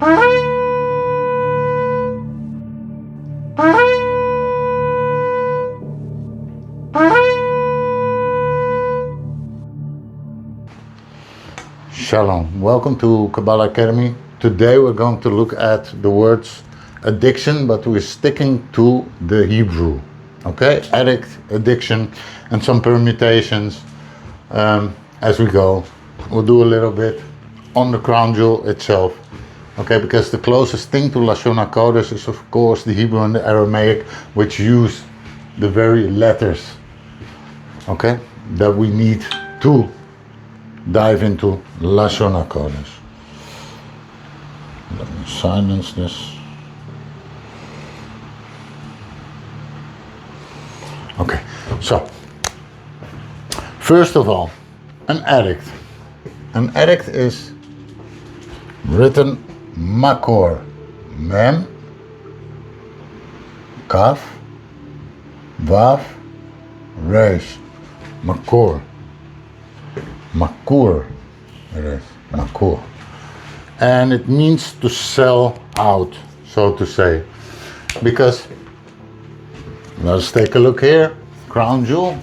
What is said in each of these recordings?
Shalom, welcome to Kabbalah Academy. Today we're going to look at the words addiction, but we're sticking to the Hebrew. Okay, addict, addiction, and some permutations as we go. We'll do a little bit on the crown jewel itself. Okay, because the closest thing to Lashon HaKodesh is of course the Hebrew and the Aramaic, which use the very letters, okay, that we need to dive into Lashon HaKodesh. Let me silence this. Okay, so first of all, an addict. An addict is written makor, mem, kaf, vav, resh, makor. Makur, it is, makur. And it means to sell out, so to say. Because, let's take a look here, crown jewel,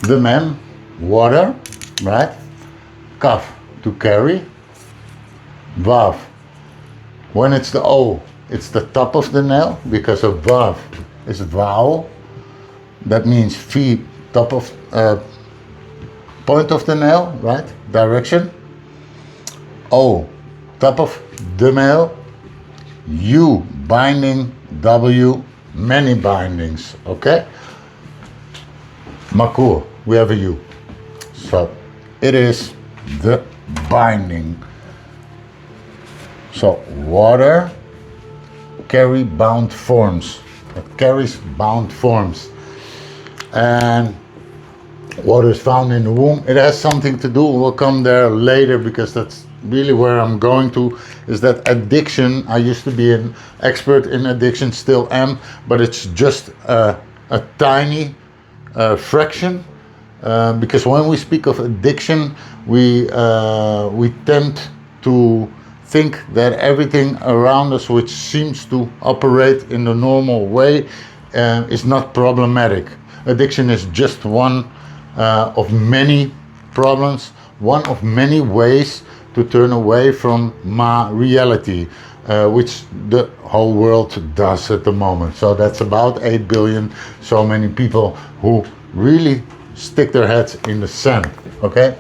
the mem, water, right? Kaf, to carry. Vav, when it's the O, it's the top of the nail, because a vav is vowel. That means feet, top of, point of the nail, right? Direction. O, top of the nail. U, binding. W, many bindings. Okay? Makur, we have a U. So, it is the binding. So, water carry bound forms. It carries bound forms. And what is found in the womb, it has something to do, we'll come there later because that's really where I'm going to, is that addiction, I used to be an expert in addiction, still am, but it's just a tiny fraction, because when we speak of addiction, we tend to think that everything around us which seems to operate in the normal way is not problematic. Addiction is just one of many problems, one of many ways to turn away from reality, which the whole world does at the moment. So that's about 8 billion, so many people who really stick their heads in the sand, okay?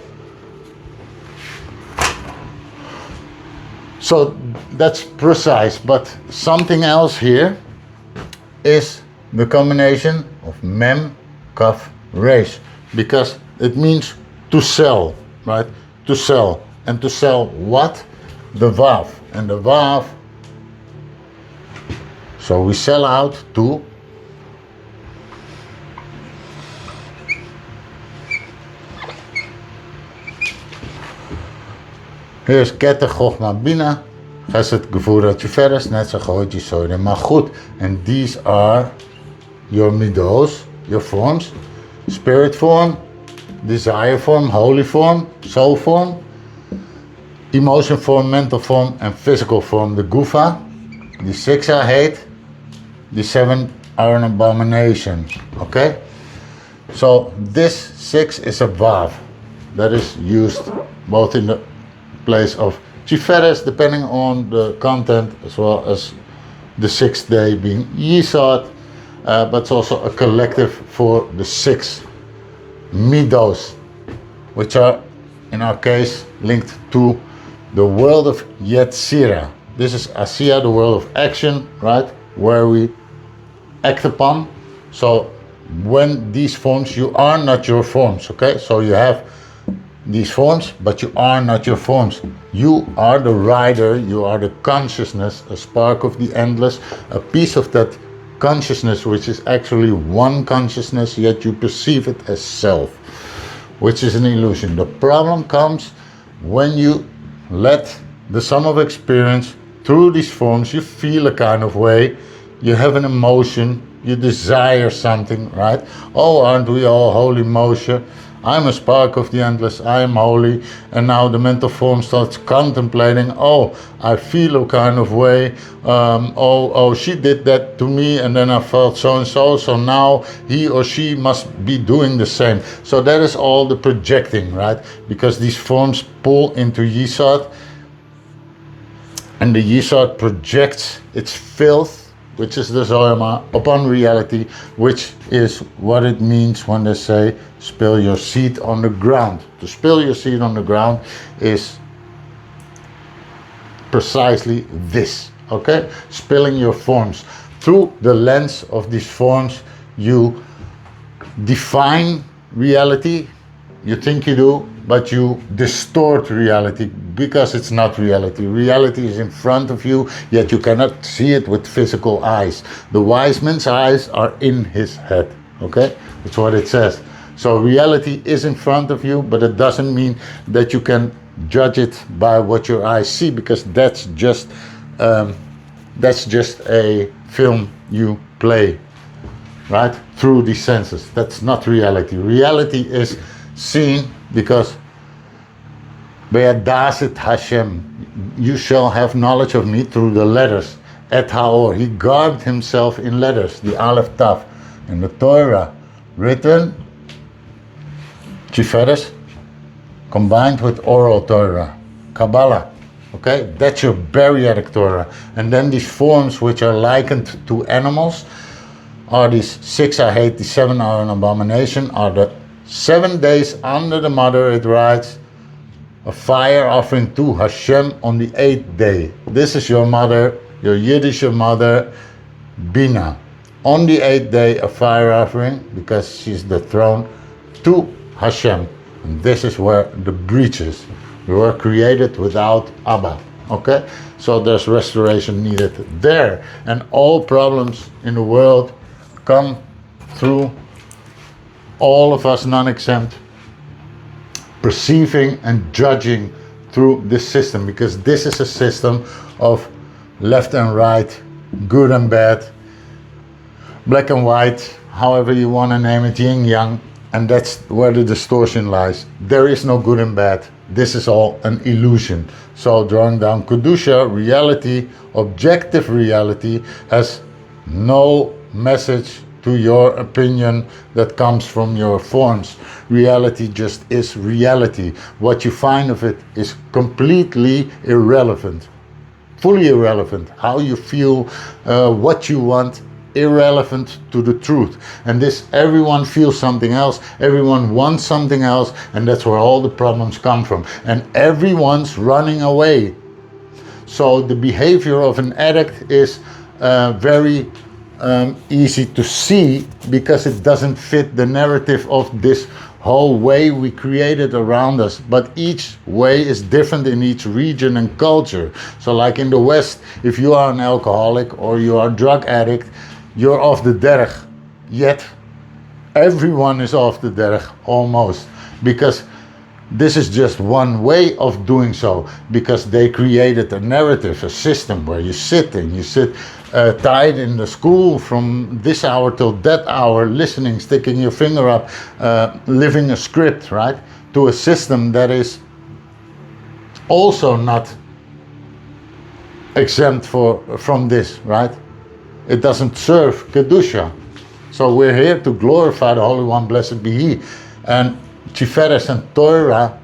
So that's precise, but something else here is the combination of mem, kaf, resh. Because it means to sell, right? To sell. And to sell what? The vav. And the vav, so we sell out to here's Keter, Chochma, Bina, Chesed, Gevura, Tiferes, Netzach, Hod, Yesod, and Malchut. And these are your midos, your forms. Spirit form, desire form, holy form, soul form, emotion form, mental form, and physical form. The gufa, the 6 are hate, the 7 are an abomination. Okay? So this 6 is a vav that is used both in the place of Tiferes, depending on the content, as well as the 6th day being Yisod. But it's also a collective for the 6 midos, which are, in our case, linked to the world of Yetzirah. This is Asiya, the world of action, right? Where we act upon. So when these forms, you are not your forms, okay? So you have these forms, but you are not your forms. You are the rider, you are the consciousness, a spark of the endless, a piece of that consciousness which is actually one consciousness, yet you perceive it as self, which is an illusion. The problem comes when you let the sum of experience through these forms, you feel a kind of way, you have an emotion, you desire something, right? Oh, aren't we all holy Moshe? I'm a spark of the endless, I am holy. And now the mental form starts contemplating, oh, I feel a kind of way, oh, she did that to me, and then I felt so and so, so now he or she must be doing the same. So that is all the projecting, right? Because these forms pull into Yesod, and the Yesod projects its filth, which is the Zoyama, upon reality, which is what it means when they say spill your seed on the ground. To spill your seed on the ground is precisely this, okay? Spilling your forms. Through the lens of these forms, you define reality, you think you do, but you distort reality because it's not reality. Reality is in front of you, yet you cannot see it with physical eyes. The wise man's eyes are in his head, okay? That's what it says. So reality is in front of you, but it doesn't mean that you can judge it by what your eyes see, because that's just a film you play, right? Through the senses. That's not reality. Reality is seen because Be'adasit Hashem, you shall have knowledge of me through the letters. Et Haor, he garbed himself in letters, the Aleph Tav, and the Torah, written, Tiferes, combined with oral Torah, Kabbalah. Okay, that's your bariatric Torah. And then these forms which are likened to animals are these 6 I hate, the 7 are an abomination, are the 7 days under the mother, it writes, a fire offering to Hashem on the 8th day. This is your mother, your Yiddish mother, Bina. On the 8th day, a fire offering, because she's the throne, to Hashem. And this is where the breach is. We were created without Abba. Okay? So there's restoration needed there. And all problems in the world come through all of us non-exempt perceiving and judging through this system, because this is a system of left and right, good and bad, black and white, however you want to name it, yin yang, and that's where the distortion lies. There is no good and bad. This is all an illusion. So drawing down Kedusha, reality, objective reality, has no message to your opinion that comes from your forms. Reality just is reality. What you find of it is completely irrelevant, fully irrelevant. How you feel, what you want, irrelevant to the truth. And this, everyone feels something else, everyone wants something else, and that's where all the problems come from. And everyone's running away. So the behavior of an addict is very easy to see, because it doesn't fit the narrative of this whole way we created around us. But each way is different in each region and culture. So like in the West, if you are an alcoholic or you are a drug addict, you're off the derech. Yet everyone is off the derech, almost, because this is just one way of doing so, because they created a narrative, a system where you sit and you sit tied in the school from this hour till that hour, listening, sticking your finger up, living a script, right? To a system that is also not exempt from this, right? It doesn't serve Kedusha. So we're here to glorify the Holy One, blessed be He. And Tiferes and Torah,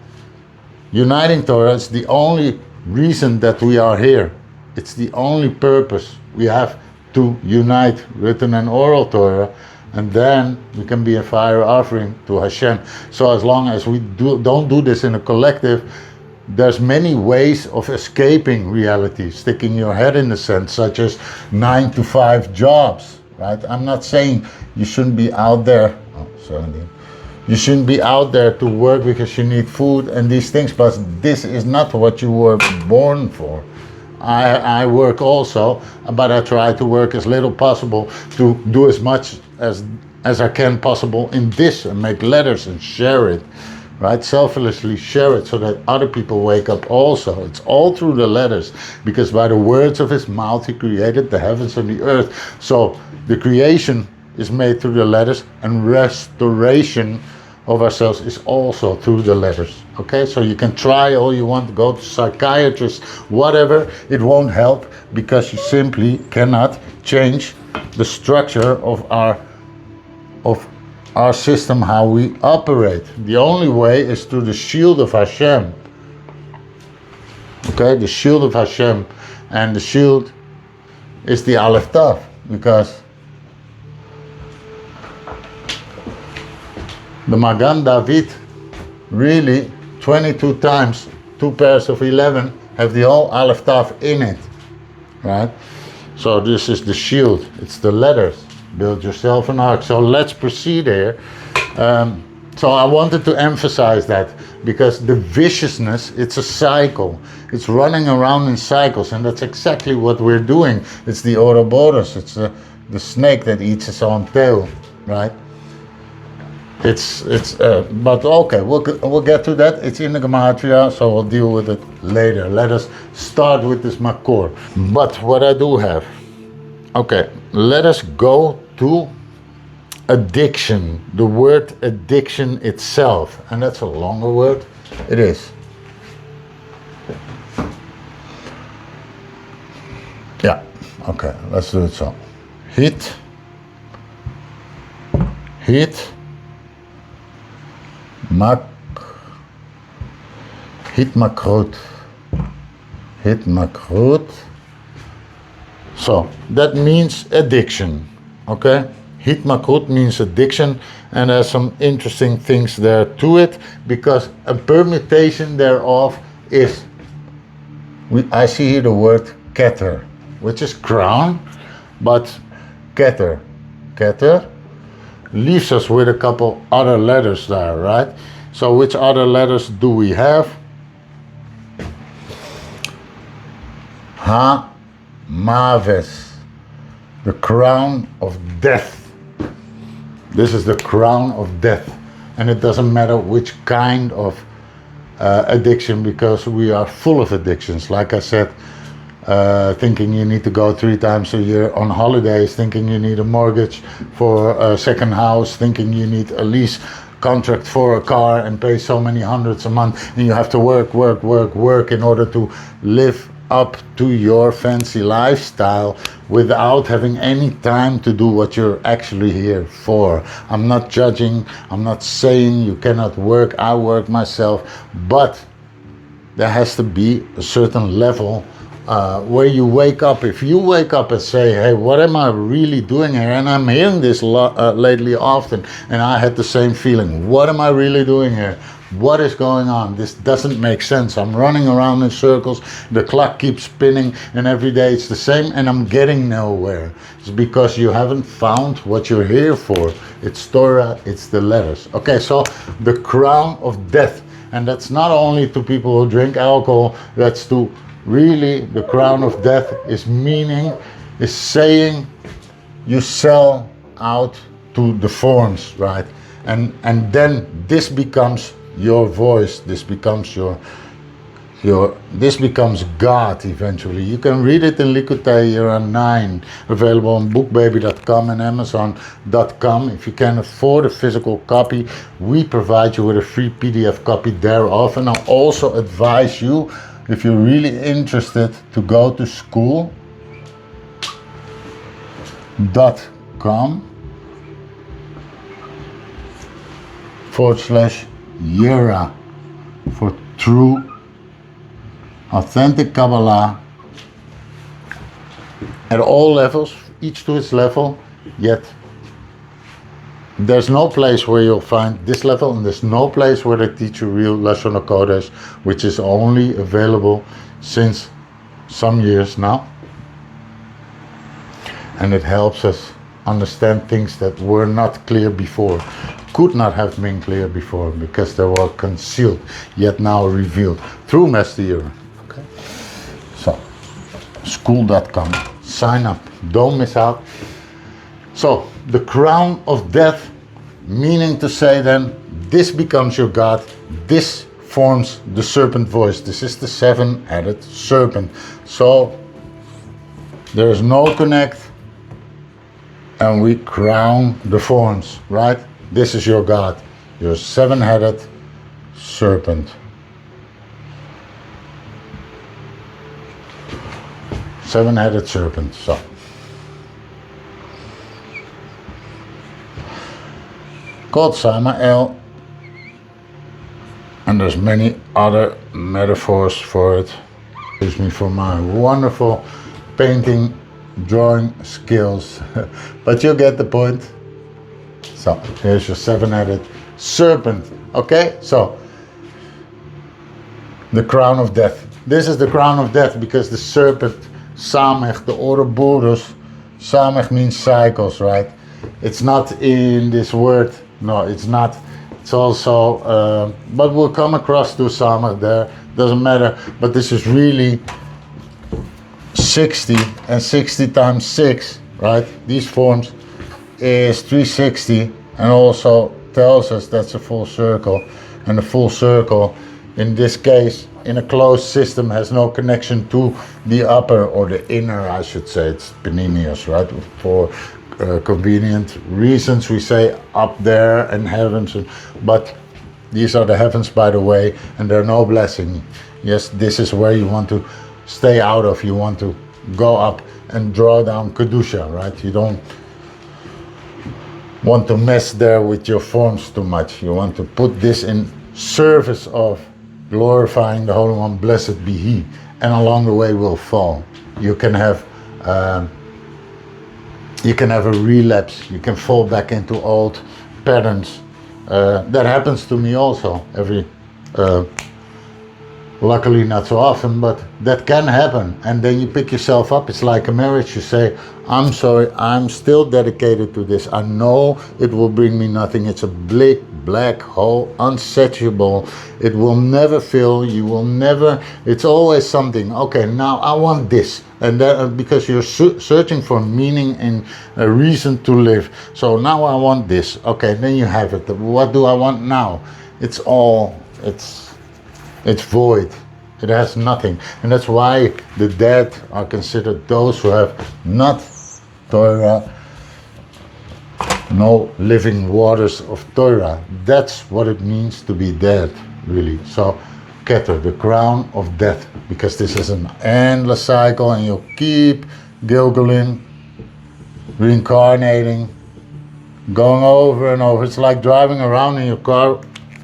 uniting Torah, is the only reason that we are here. It's the only purpose. We have to unite written and oral Torah, and then we can be a fire offering to Hashem. So as long as we don't do this in a collective, there's many ways of escaping reality, sticking your head in the sand, such as 9-to-5 jobs, right? I'm not saying you shouldn't be out there. You shouldn't be out there to work because you need food and these things, but this is not what you were born for. I work also, but I try to work as little possible to do as much as I can possible in this, and make letters and share it, right? Selflessly share it so that other people wake up also. It's all through the letters, because by the words of His mouth He created the heavens and the earth. So the creation is made through the letters, and restoration of ourselves is also through the letters. Okay, so you can try all you want, go to psychiatrists, whatever, it won't help, because you simply cannot change the structure of our system, how we operate. The only way is through the shield of Hashem. Okay, the shield of Hashem, and the shield is the Aleph Tav, because the Magan David really 22 times, 2 pairs of 11 have the whole Aleph Tav in it, right? So this is the shield, it's the letters. Build yourself an ark. So let's proceed here. So I wanted to emphasize that, because the viciousness, it's a cycle. It's running around in cycles, and that's exactly what we're doing. It's the Ouroboros, it's the snake that eats its own tail, right? But okay, we'll get to that. It's in the Gematria, so we'll deal with it later. Let us start with this makor. But what I do have, okay, let us go to addiction. The word addiction itself, and that's a longer word. It is. Yeah. Okay, let's do it so. Hit. Hitmakrut. So that means addiction. Okay, hitmakrut means addiction, and there's some interesting things there to it, because a permutation thereof is, I see here the word keter, which is crown, but keter leaves us with a couple other letters there, right? So which other letters do we have? Maves, the crown of death. This is the crown of death, and it doesn't matter which kind of addiction, because we are full of addictions. Like I said, thinking you need to go 3 times a year on holidays, thinking you need a mortgage for a second house, thinking you need a lease contract for a car and pay so many hundreds a month, and you have to work in order to live up to your fancy lifestyle without having any time to do what you're actually here for. I'm not judging, I'm not saying you cannot work, I work myself, but there has to be a certain level where you wake up. If you wake up and say, hey, what am I really doing here? And I'm hearing this lately often, and I had the same feeling. What am I really doing here? What is going on? This doesn't make sense. I'm running around in circles, the clock keeps spinning, and every day it's the same, and I'm getting nowhere. It's because you haven't found what you're here for. It's Torah, it's the letters. Okay, so the crown of death, and that's not only to people who drink alcohol, that's to really, the crown of death is saying you sell out to the forms, right? And then this becomes your voice, this becomes this becomes God eventually. You can read it in Likkutei Yirah 9, available on bookbaby.com and amazon.com. If you can afford a physical copy, we provide you with a free PDF copy thereof. And I'll also advise you, if you're really interested, to go to school.com/Yirah for true, authentic Kabbalah at all levels, each to its level, yet there's no place where you'll find this level, and there's no place where they teach you real Lashon Kodesh, which is only available since some years now. And it helps us understand things that were not clear before, could not have been clear before, because they were concealed, yet now revealed through Master Yirah. Okay? So, school.com, sign up, don't miss out. So, the crown of death, meaning to say then, this becomes your God, this forms the serpent voice. This is the 7-headed serpent. So, there is no connect, and we crown the forms, right? This is your God. You're a seven-headed serpent. Seven-headed serpent. So called Samael, and there's many other metaphors for it. Excuse me for my wonderful painting, drawing skills, but you get the point. So here's your seven-headed serpent. Okay, so the crown of death. This is the crown of death because the serpent, Samech, the Ouroboros, Samech means cycles, right? It's not in this word. No, it's not. It's also, but we'll come across to Samech there. Doesn't matter. But this is really 60, and 60 times 6, right? These forms is 360, and also tells us that's a full circle. And a full circle, in this case, in a closed system, has no connection to the upper or the inner, I should say. It's Peninius, right? For convenient reasons, we say up there and heavens, but these are the heavens, by the way, and they're no blessing. Yes, this is where you want to stay out of. You want to go up and draw down Kedusha, right? You don't want to mess there with your forms too much. You want to put this in service of glorifying the Holy One, blessed be He, and along the way will fall. You can have a relapse. You can fall back into old patterns. That happens to me also luckily not so often, but that can happen. And then you pick yourself up. It's like a marriage. You say, I'm sorry, I'm still dedicated to this. I know it will bring me nothing. It's a big black hole, unsatiable. It will never fill. You will never, it's always something. Okay, now I want this. And that, because you're searching for meaning and a reason to live. So now I want this. Okay, then you have it. What do I want now? It's void. It has nothing. And that's why the dead are considered those who have not Torah, no living waters of Torah. That's what it means to be dead, really. So, Keter, the crown of death, because this is an endless cycle and you'll keep Gilgaling, reincarnating, going over and over. It's like driving around in your car,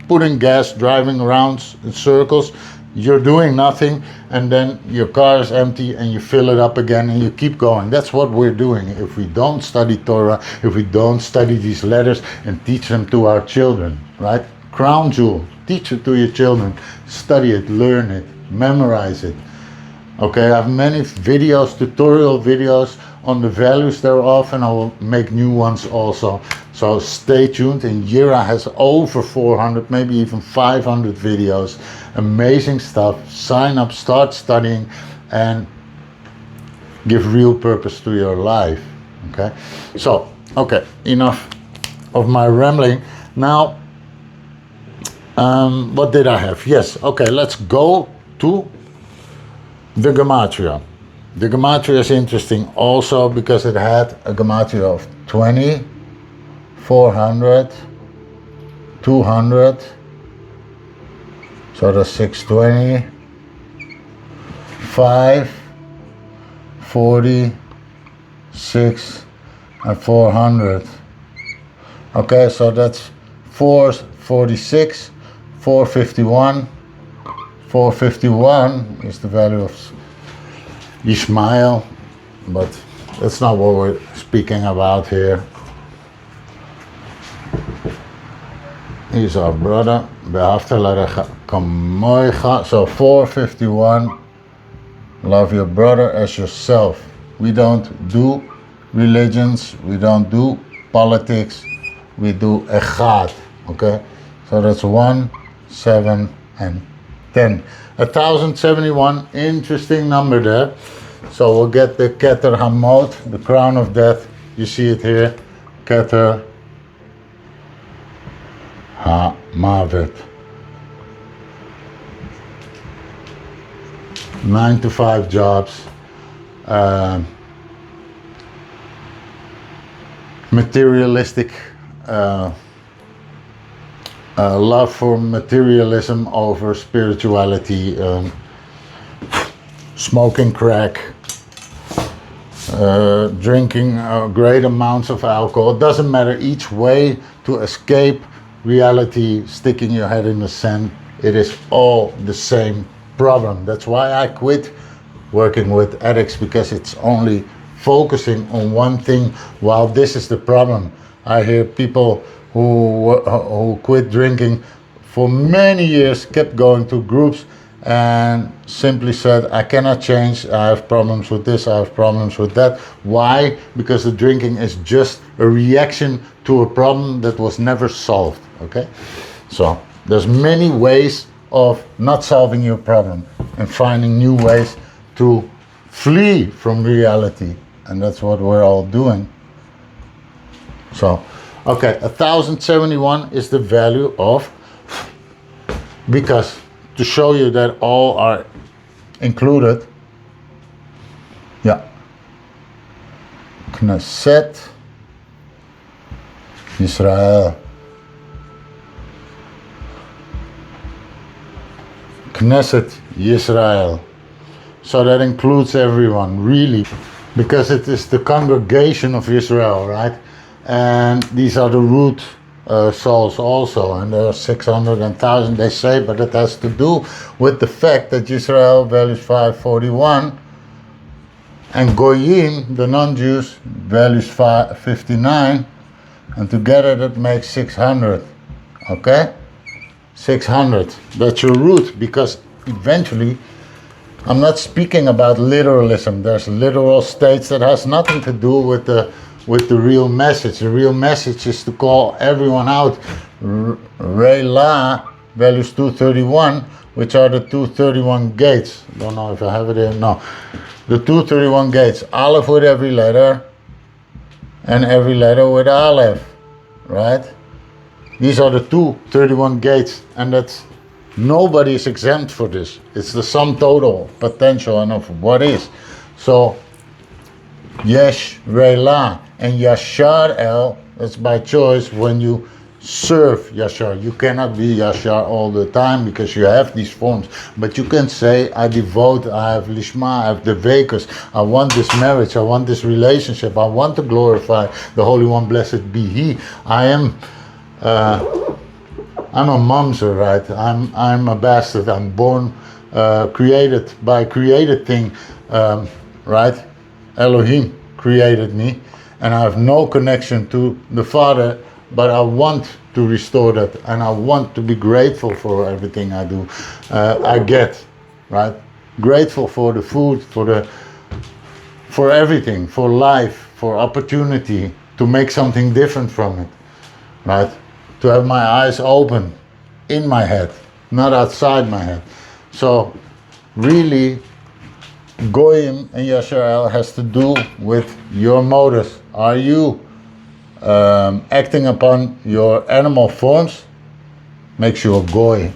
putting gas, driving around in circles. You're doing nothing, and then your car is empty and you fill it up again and you keep going. That's what we're doing if we don't study Torah, if we don't study these letters and teach them to our children, right? Crown jewel, teach it to your children, study it, learn it, memorize it. Okay, I have many videos, tutorial videos on the values thereof, and I will make new ones also. So stay tuned. And Yirah has over 400, maybe even 500 videos. Amazing stuff. Sign up, start studying, and give real purpose to your life. Okay, so, okay, enough of my rambling. Now, what did I have? Yes, okay, let's go to the Gematria. The Gematria is interesting also because it had a Gematria of 20, 400, 200, so that's 620, 5, 40, 6, and 400. Okay, so that's 446, 451. 451 is the value of Ishmael, but that's not what we're speaking about here. He's our brother. So 451, love your brother as yourself. We don't do religions, we don't do politics, we do echad. Okay, so that's 1, 7, and 10. 1071, interesting number there. So we'll get the Keter Hamot, the crown of death. You see it here. Keter HaMavet. 9 to 5 jobs. Materialistic love for materialism over spirituality, smoking crack, drinking great amounts of alcohol. It doesn't matter, each way to escape reality, sticking your head in the sand, it is all the same problem. That's why I quit working with addicts, because it's only focusing on one thing, while this is the problem. I hear people who quit drinking for many years, kept going to groups, and simply said, I cannot change, I have problems with this, I have problems with that. Why? Because the drinking is just a reaction to a problem that was never solved. Okay? So there's many ways of not solving your problem and finding new ways to flee from reality, and that's what we're all doing. So okay, 1071 is the value of, because to show you that all are included, yeah, Knesset Israel, Knesset Yisrael. So that includes everyone, really, because it is the congregation of Israel, right? And these are the root souls also, and there are 600 and 1,000 they say, but it has to do with the fact that Israel values 541 and Goyim, the non-Jews, values 559, and together that makes 600. Okay? 600. That's your root, because eventually, I'm not speaking about literalism. There's literal states that has nothing to do with the real message. The real message is to call everyone out. Reilah values 231, which are the 231 gates. Don't know if I have it here. No. The 231 gates. Aleph with every letter, and every letter with Aleph. Right? These are the 231 gates, and that's, nobody is exempt for this. It's the sum total potential and of what is. So Yesh, Reilah, and Yashar El, that's by choice when you serve Yashar. You cannot be Yashar all the time because you have these forms. But you can say, I devote, I have Lishma, I have Devekus, I want this marriage, I want this relationship, I want to glorify the Holy One, blessed be He. I'm a mamzer, right? I'm a bastard. I'm born, created by created thing, right? Elohim created me, and I have no connection to the Father, but I want to restore that, and I want to be grateful for everything I do. I get, right? Grateful for the food, for everything, for life, for opportunity to make something different from it, right? To have my eyes open in my head, not outside my head. So really, Goyim and Yisrael has to do with your motives. Are you acting upon your animal forms? Makes you a Goy.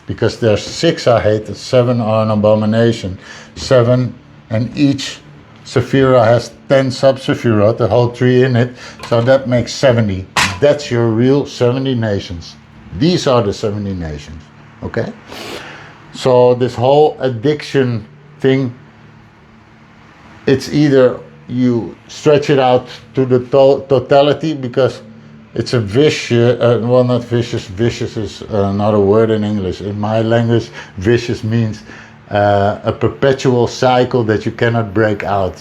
Because there's 6 I hate, 7 are an abomination. 7, and each Sephirah has 10 sub-Sephirot, the whole tree in it. So that makes 70. That's your real 70 nations. These are the 70 nations. Okay? So this whole addiction thing, it's either you stretch it out to the totality, because it's a vicious, well, not vicious, vicious is not a word in English. In my language, vicious means a perpetual cycle that you cannot break out.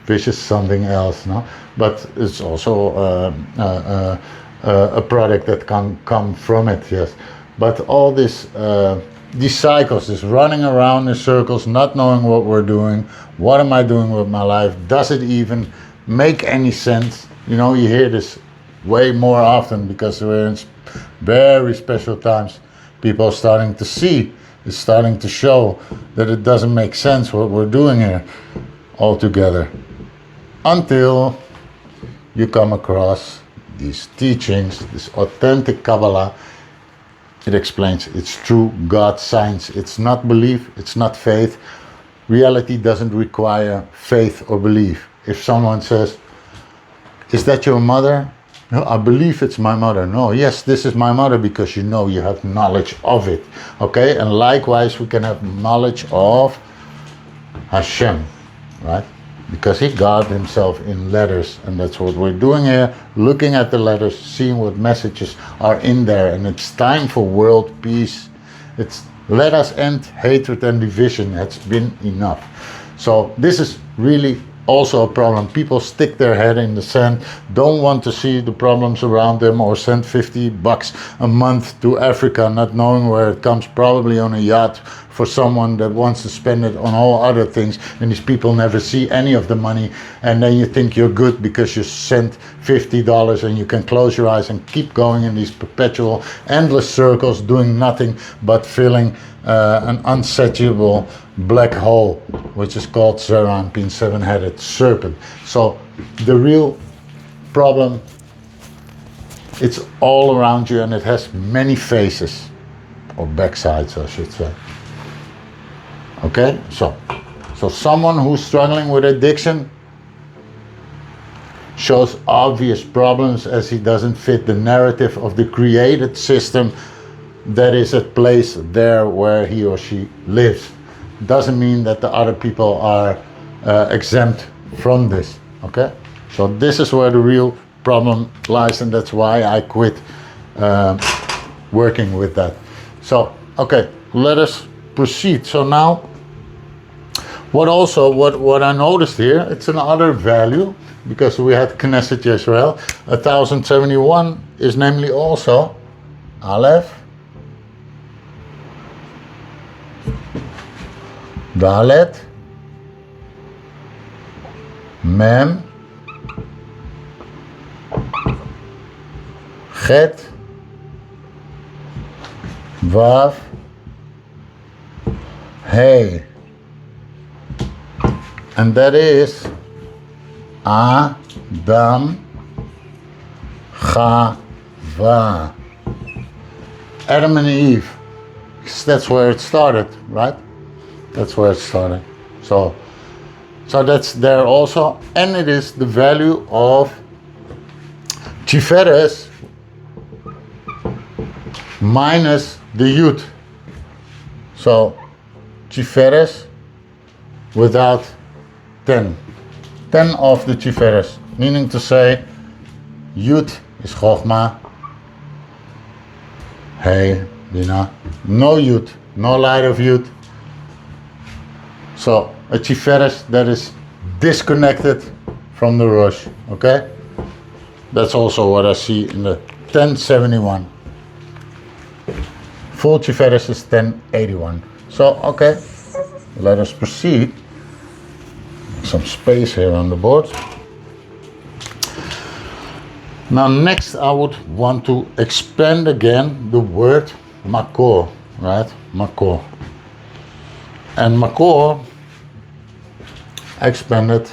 Vicious is something else, no? But it's also a product that can come from it, yes. But all this, these cycles, this running around in circles, not knowing what we're doing, what am I doing with my life? Does it even make any sense? You know, you hear this way more often because we're in very special times. People are starting to see, it's starting to show that it doesn't make sense what we're doing here altogether. Until you come across these teachings, this authentic Kabbalah. It explains it's true God science. It's not belief, it's not faith. Reality doesn't require faith or belief. If someone says, is that your mother? No, I believe it's my mother. No, yes, this is my mother because you know you have knowledge of it. Okay, and likewise we can have knowledge of Hashem, right? Because he guarded himself in letters, and that's what we're doing here, looking at the letters, seeing what messages are in there, and it's time for world peace. It's let us end hatred and division. It's been enough. So this is really also a problem. People stick their head in the sand, don't want to see the problems around them, or send $50 a month to Africa, not knowing where it comes, probably on a yacht for someone that wants to spend it on all other things, and these people never see any of the money, and then you think you're good because you sent $50 and you can close your eyes and keep going in these perpetual endless circles, doing nothing but filling an unsatiable black hole, which is called Serampin, seven-headed serpent. So the real problem, it's all around you, and it has many faces, or backsides I should say. Okay, so someone who's struggling with addiction shows obvious problems as he doesn't fit the narrative of the created system that is at place there where he or she lives. Doesn't mean that the other people are exempt from this. Okay, so this is where the real problem lies, and that's why I quit working with that. So okay, let us proceed. So now what I noticed here, it's another value, because we had Knesset Yisrael. 1071 is namely also Aleph, Dalet, Mem, Chet, Vav, Hey, and that is Adam, Chava, Adam and Eve. That's where it started, right? That's where it started. So that's there also, and it is the value of Tiferes minus the Yud. So Tiferes without 10 of the Tiferes, meaning to say Yud is Chochmah, Hey, Bina, no Yud, no light of Yud. So a Tiferes that is disconnected from the Rosh. Okay, that's also what I see in the 1071. Full Tiferes is 1081. So okay, let us proceed. Some space here on the board. Now next I would want to expand again the word Makor, right? Makor. And Makor expanded.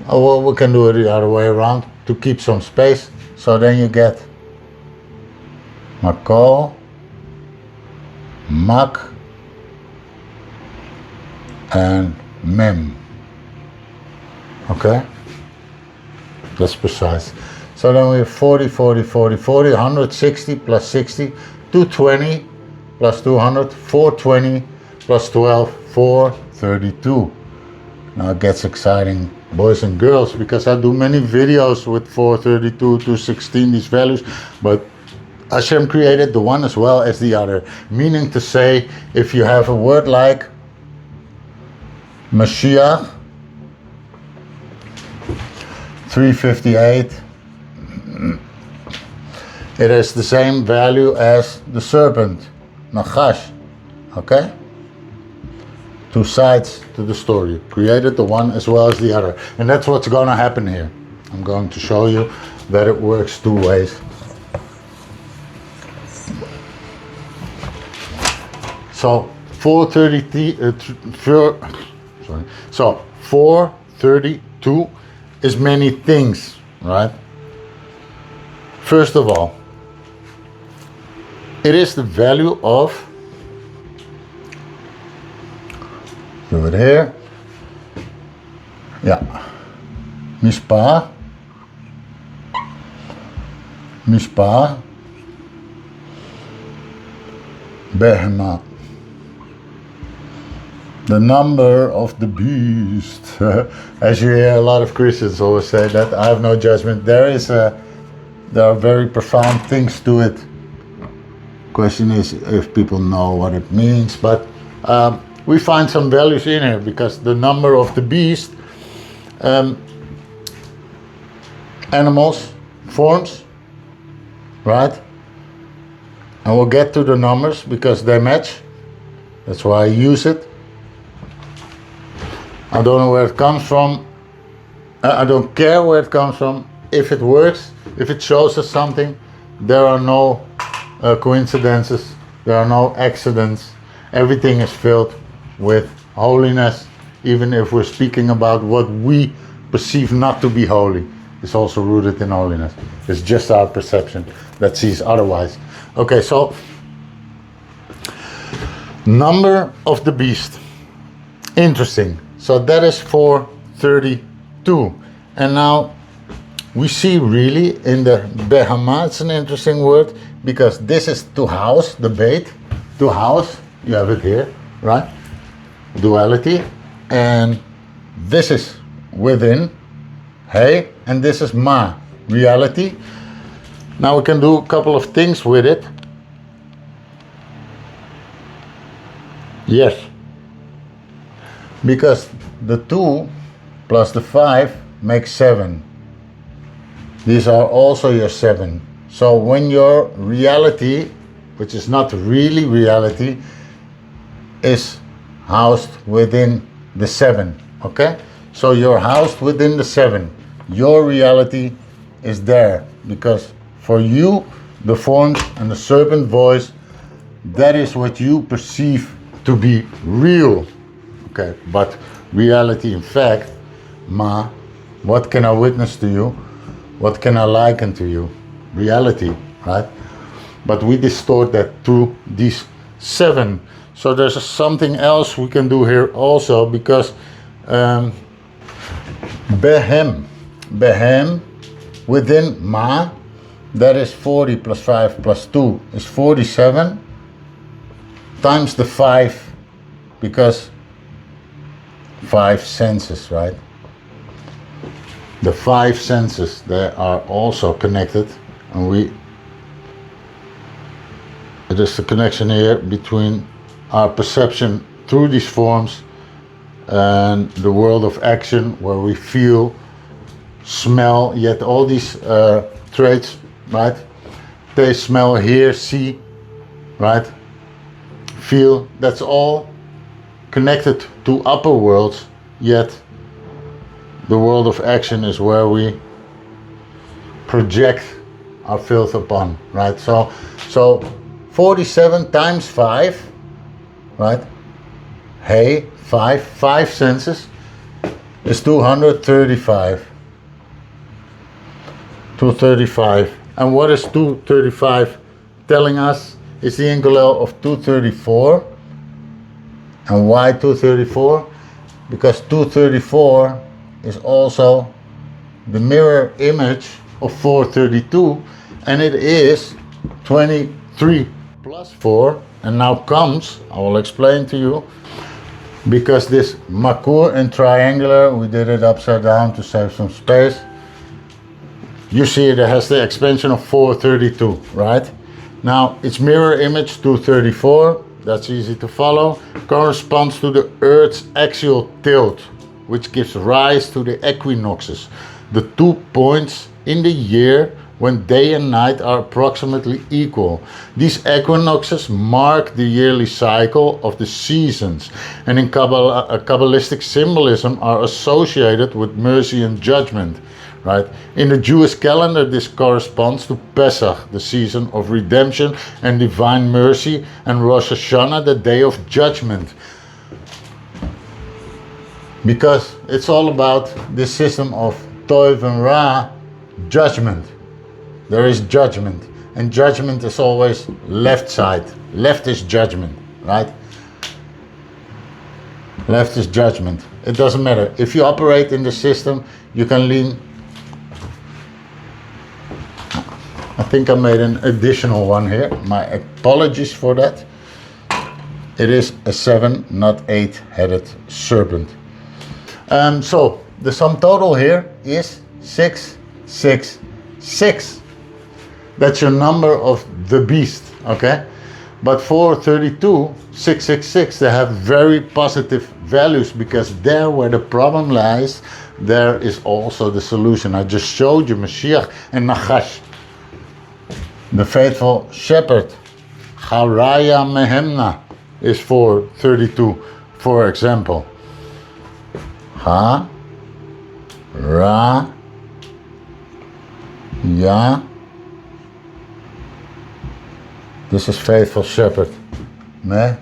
Oh, well, we can do it the other way around to keep some space. So then you get Makor, Mak, and Mem. Okay, that's precise. So then we have 40, 40, 40, 40, 160 plus 60, 220 plus 200, 420 plus 12, 432. Now it gets exciting, boys and girls, because I do many videos with 432, 216, these values, but Hashem created the one as well as the other. Meaning to say, if you have a word like Mashiach, 358, it is the same value as the serpent, Nachash. Okay? Two sides to the story. Created the one as well as the other. And that's what's going to happen here. I'm going to show you that it works two ways. So 432 is many things, right? First of all, it is the value of, do it here, yeah, Mispah Mishpah, Behemah. The number of the beast. As you hear a lot of Christians always say that, I have no judgment. There are very profound things to it. Question is if people know what it means, but we find some values in here, because the number of the beast, animals, forms, right? And we'll get to the numbers because they match. That's why I use it. I don't know where it comes from. I don't care where it comes from. If it works, if it shows us something, there are no coincidences, there are no accidents. Everything is filled with holiness, even if we're speaking about what we perceive not to be holy. It's also rooted in holiness. It's just our perception that sees otherwise. Okay, so number of the beast. Interesting. So that is 432. And now we see really in the Behemah, it's an interesting word, because this is to house, the bait, to house, you have it here, right? Duality. And this is within, hey, and this is Ma, reality. Now we can do a couple of things with it. Yes. Because the 2 plus the 5 makes 7. These are also your 7. So when your reality, which is not really reality, is housed within the 7, okay? So you're housed within the 7. Your reality is there, because for you, the forms and the serpent voice, that is what you perceive to be real. Okay, but reality, in fact, Ma, what can I witness to you? What can I liken to you? Reality, right? But we distort that through these 7. So there's something else we can do here also, because Behem within Ma, that is 40 plus 5 plus 2 is 47 times the 5, because 5 senses, right? The 5 senses, they are also connected, and it is the connection here between our perception through these forms and the world of action, where we feel, smell, yet all these traits, right? Taste, smell, hear, see, right? Feel, that's all connected to upper worlds, yet the world of action is where we project our filth upon, right? So 47 times 5, right? Hey, 5 senses is 235. 235. And what is 235 telling us? It's the incalel of 234. And why 234? Because 234 is also the mirror image of 432, and it is 23 plus 4, and now comes, I will explain to you, because this makur and triangular, we did it upside down to save some space. You see it has the expansion of 432, right? Now its mirror image 234, that's easy to follow, corresponds to the Earth's axial tilt, which gives rise to the equinoxes, the 2 points in the year when day and night are approximately equal. These equinoxes mark the yearly cycle of the seasons, and in Kabbalistic symbolism are associated with mercy and judgment. Right? In the Jewish calendar, this corresponds to Pesach, the season of redemption and divine mercy, and Rosh Hashanah, the day of judgment. Because it's all about this system of Tov and Ra, judgment. There is judgment, and judgment is always left side. Left is judgment, right? Left is judgment. It doesn't matter. If you operate in the system, you can lean I think I made an additional one here. My apologies for that. It is a 7, not 8-headed serpent. So the sum total here is 666. That's your number of the beast, okay? But for 32, 666, they have very positive values, because there where the problem lies, there is also the solution. I just showed you Mashiach and Nachash, the faithful shepherd. Haraya Mehemna is for 32, for example. Ha, Ra, Ya. This is faithful shepherd. Me,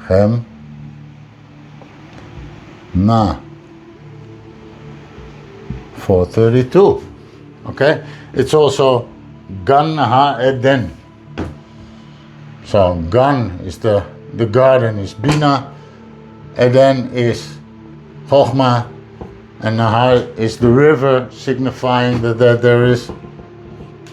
Hem, Na. For 32. Okay? It's also Gan Ha Eden. So Gan is the garden is Bina, Eden is Chochma, and Nahar is the river, signifying that there is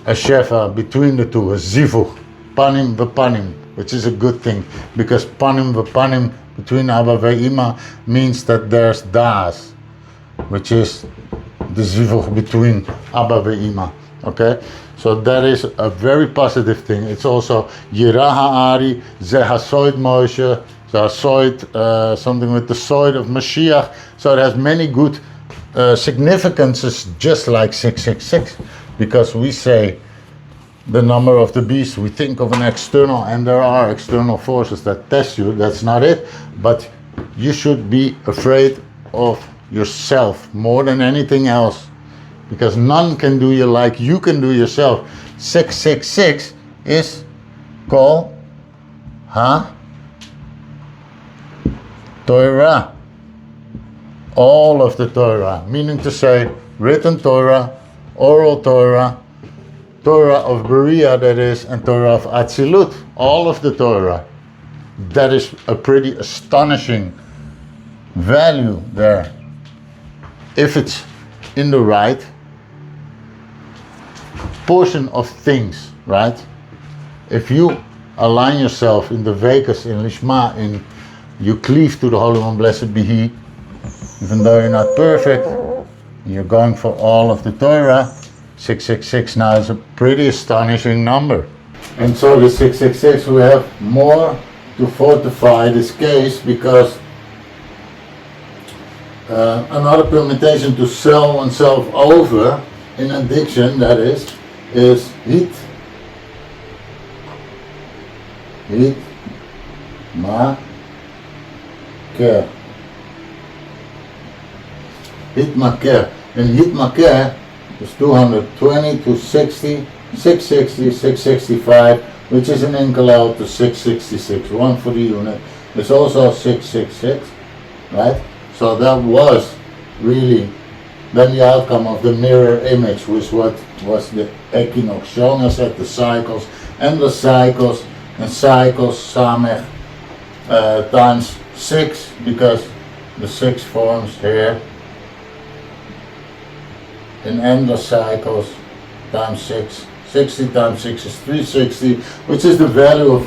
a shefa between the two, a zivuch, panim v'panim, which is a good thing, because panim v'panim between Abba ve'ima means that there's das, which is the zivuch between Abba ve'ima. Okay, so that is a very positive thing. It's also Yirah H'ari, Ze Hasoid Moshe, something with the soid of Mashiach. So it has many good significances, just like 666, because we say the number of the beast, we think of an external, and there are external forces that test you. That's not it, but you should be afraid of yourself more than anything else, because none can do you like you can do yourself. 666 is called Torah, all of the Torah, meaning to say written Torah, oral Torah, Torah of Beria, that is, and Torah of Atzilut, all of the Torah. That is a pretty astonishing value there, if it's in the right portion of things, right? If you align yourself in the Vekas, in Lishma, you cleave to the Holy One, blessed be He, even though you're not perfect, you're going for all of the Torah. 666 now is a pretty astonishing number. And so the 666, we have more to fortify this case, because another permutation to sell oneself over in addiction, that is hit ma ker. Hit ma ker. And hit ma ker is 220 to 60, 660, 665, which is an inkalel to 666, one for the unit. It's also 666, right? So that was really then the outcome of the mirror image, which what was the equinox, showing us at the cycles, endless cycles, and cycles samech times 6, because the 6 forms here in endless cycles times 6. 60 times 6 is 360, which is the value of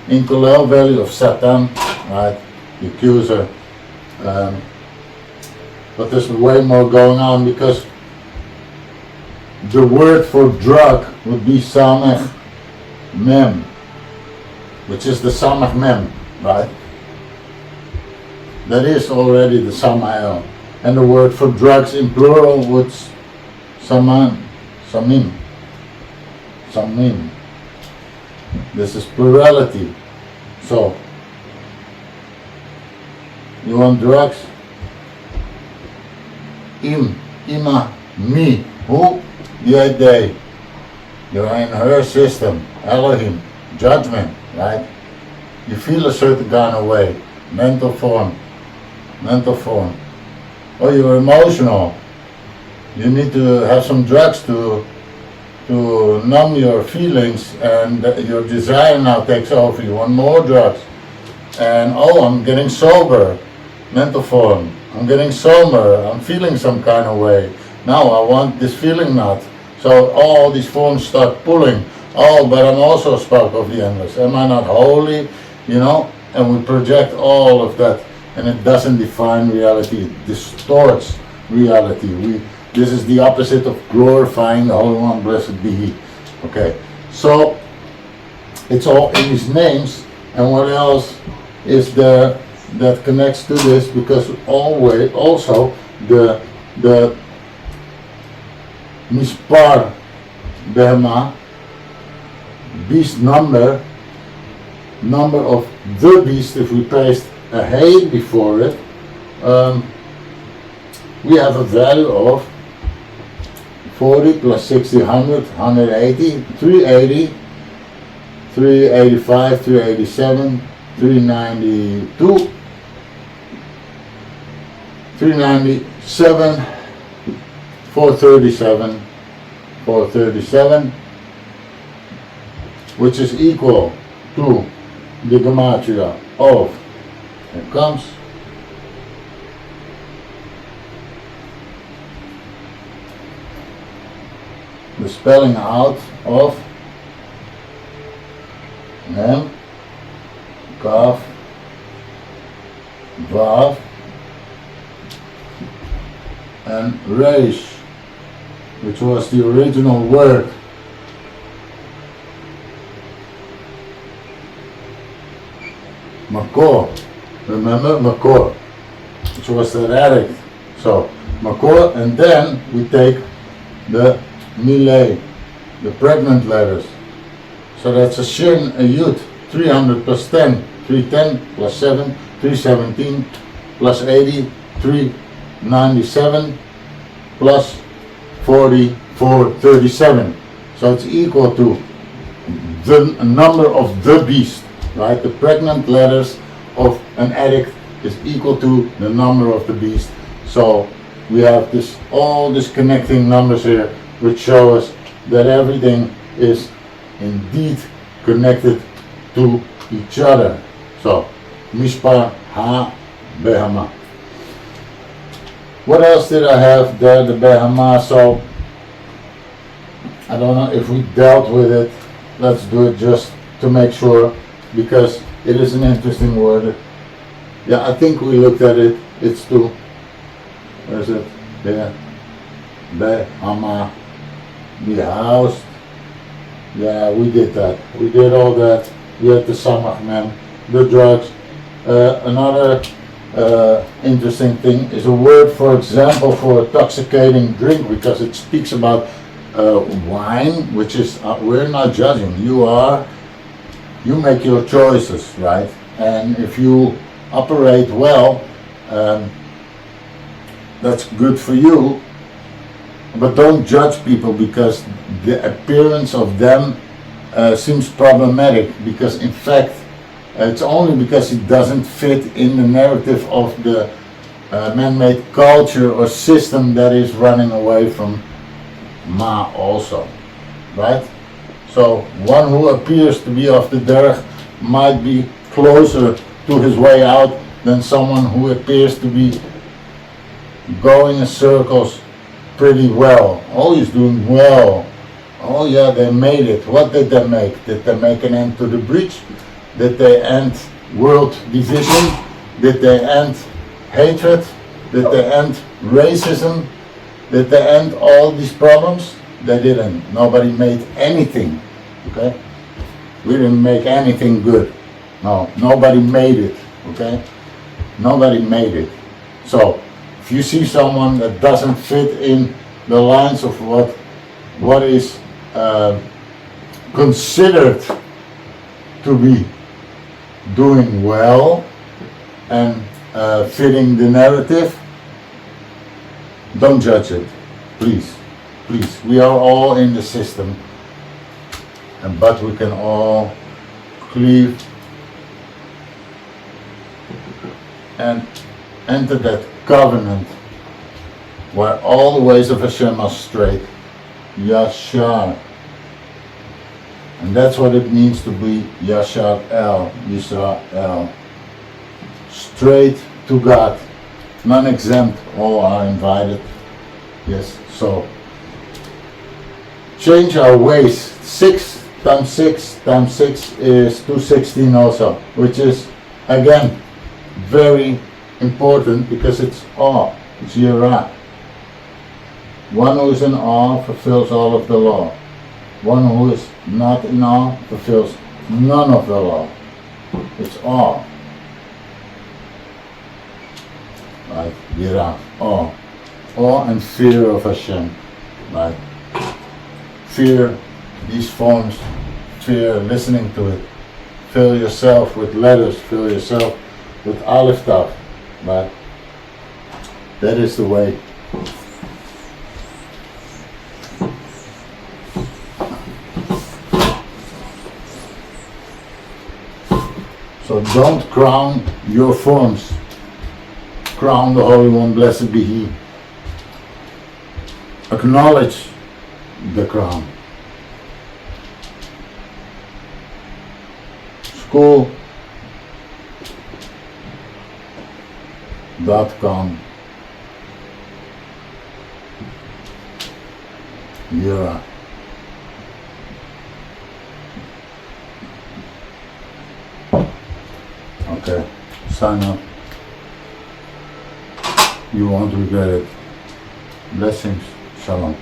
inkolel, value of Satan, right? The accuser. But there's way more going on, because the word for drug would be samech mem, which is the samech mem, right? That is already the samael. And the word for drugs in plural would samim. This is plurality. So, you want drugs? Ima, me, who? They. You're in her system, Elohim, judgment, right? You feel a certain kind of way, mental form. Or you're emotional. You need to have some drugs to numb your feelings, and your desire now takes over. You want more drugs. And I'm getting sober, mental form. I'm getting sober, I'm feeling some kind of way. Now I want this feeling not. So So all these forms start pulling. Oh, but I'm also a spark of the endless. Am I not holy? You know, and we project all of that, and it doesn't define reality. It distorts reality. This is the opposite of glorifying the Holy One, blessed be He. Okay, so it's all in these names. And what else is there that connects to this? Because always also the mispar behema, beast number of the beast, if we placed a hay before it, we have a value of 40 plus 60, 100, 180, 380, 385, 387, 392, 397, 437, 437, which is equal to the Gematria of, here it comes, the spelling out of Mem, Kaf, Vav, and Reish, which was the original word. Makor, remember Makor, which was the addict. So Makor, and then we take the Milei, the pregnant letters. So that's a Shin, a Yud, 300 plus 10, 310 plus 7, 317 plus 80, 397 plus 40, 437. So it's equal to the number of the beast, right? The pregnant letters of an addict is equal to the number of the beast. So we have this, all these connecting numbers here, which show us that everything is indeed connected to each other. So, Mishpar Ha Behama. What else did I have there? The Behama. So, I don't know if we dealt with it. Let's do it just to make sure, because it is an interesting word. Yeah, I think we looked at it. It's to, where is it? There. Behama. Be housed. Yeah, we did that. We did all that. We had the samach man, the drugs. Another interesting thing is a word, for example, for intoxicating drink, because it speaks about wine, which is, we're not judging. You make your choices, right? And if you operate well, that's good for you. But don't judge people because the appearance of them seems problematic, because in fact it's only because it doesn't fit in the narrative of the man-made culture or system that is running away from Ma also, right? So one who appears to be off the derech might be closer to his way out than someone who appears to be going in circles pretty well. Oh, he's doing well. Oh yeah, they made it. What did they make? Did they make an end to the breach? Did they end world division? Did they end hatred? Did they end racism? Did they end all these problems? They didn't. Nobody made anything. Okay? We didn't make anything good. No, nobody made it. Okay? Nobody made it. So if you see someone that doesn't fit in the lines of what is considered to be doing well and fitting the narrative, don't judge it, please. Please, we are all in the system, but we can all cleave and enter that covenant where all the ways of Hashem are straight, Yashar. And that's what it means to be Yashar El, Yisrael. Straight to God, non-exempt, all are invited. Yes, so change our ways. 6 times 6 times 6 is 216 also, which is again very important because it's awe, it's Yirah. One who is in awe fulfills all of the law. One who is not in awe fulfills none of the law. It's awe. Right? Yirah, awe. Awe and fear of Hashem. Right? Fear, these forms, fear, listening to it. Fill yourself with letters, fill yourself with aleph tav. Right? That is the way. So don't crown your forms. Crown the Holy One, blessed be He. Acknowledge the crown. School.com Yirah. Okay, sign up. You won't regret it. Blessings. Shalom.